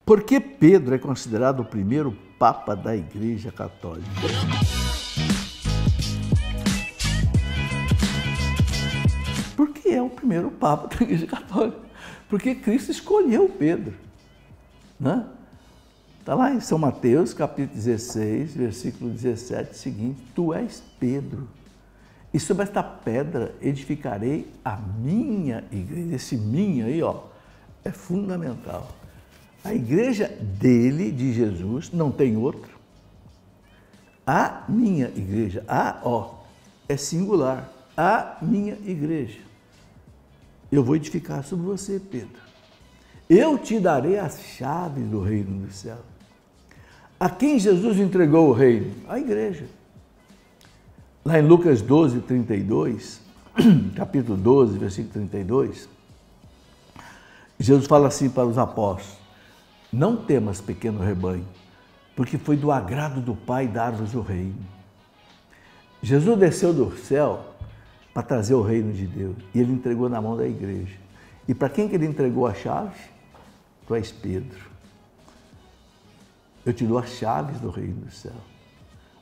Por que Pedro é considerado o primeiro Papa da Igreja Católica? Porque é o primeiro Papa da Igreja Católica. Porque Cristo escolheu Pedro. Né? Está lá em São Mateus, capítulo 16, versículo 17, seguinte: Tu és Pedro, e sobre esta pedra edificarei a minha igreja. Esse minha aí, ó, é fundamental. A igreja dele, de Jesus, não tem outra. A minha igreja, é singular. A minha igreja. Eu vou edificar sobre você, Pedro. Eu te darei as chaves do reino do céu. A quem Jesus entregou o reino? A igreja. Lá em Lucas 12, 32, capítulo 12, versículo 32, Jesus fala assim para os apóstolos: Não temas, pequeno rebanho, porque foi do agrado do Pai dar-vos o reino. Jesus desceu do céu para trazer o reino de Deus, e ele entregou na mão da igreja. E para quem que ele entregou a chave? Tu és Pedro. Eu te dou as chaves do reino do céu.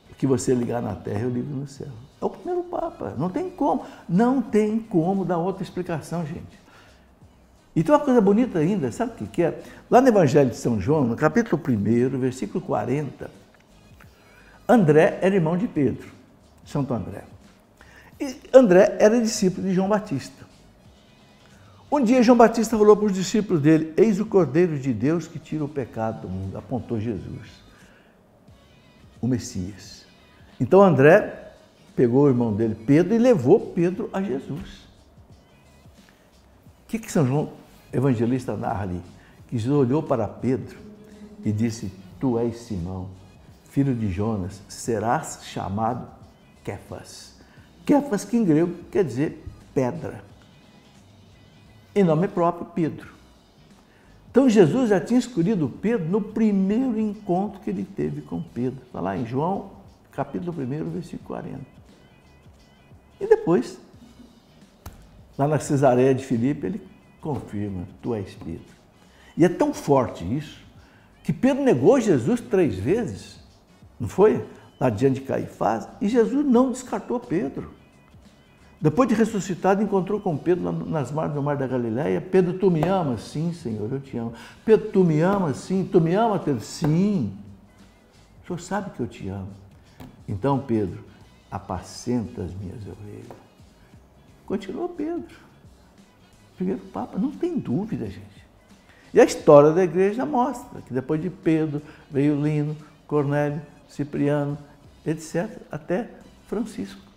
O que você ligar na terra, eu ligo no céu. É o primeiro Papa. Não tem como. Não tem como dar outra explicação, gente. E tem uma coisa bonita ainda, sabe o que é? Lá no Evangelho de São João, no capítulo 1, versículo 40, André era irmão de Pedro, Santo André. E André era discípulo de João Batista. Um dia João Batista falou para os discípulos dele: Eis o Cordeiro de Deus que tira o pecado do mundo. Apontou Jesus, o Messias. Então André pegou o irmão dele, Pedro, e levou Pedro a Jesus. O que São João Evangelista narra ali? Que Jesus olhou para Pedro e disse: Tu és Simão, filho de Jonas, serás chamado Kefas. Kefas, que em grego quer dizer pedra. Em nome próprio, Pedro. Então Jesus já tinha escolhido Pedro no primeiro encontro que ele teve com Pedro. Está lá em João, capítulo 1, versículo 40. E depois, lá na Cesareia de Filipe, ele confirma: Tu és Pedro. E é tão forte isso, que Pedro negou Jesus 3 vezes, não foi? Lá diante de Caifás, e Jesus não descartou Pedro. Depois de ressuscitado, encontrou com Pedro nas margens do mar da Galileia. Pedro, tu me amas? Sim, Senhor, eu te amo. Pedro, tu me amas? Sim. Tu me amas, Pedro? Sim. O Senhor sabe que eu te amo. Então, Pedro, apacenta as minhas ovelhas. Continuou Pedro, primeiro Papa, não tem dúvida, gente. E a história da igreja mostra que depois de Pedro veio Lino, Cornélio, Cipriano, etc., até Francisco.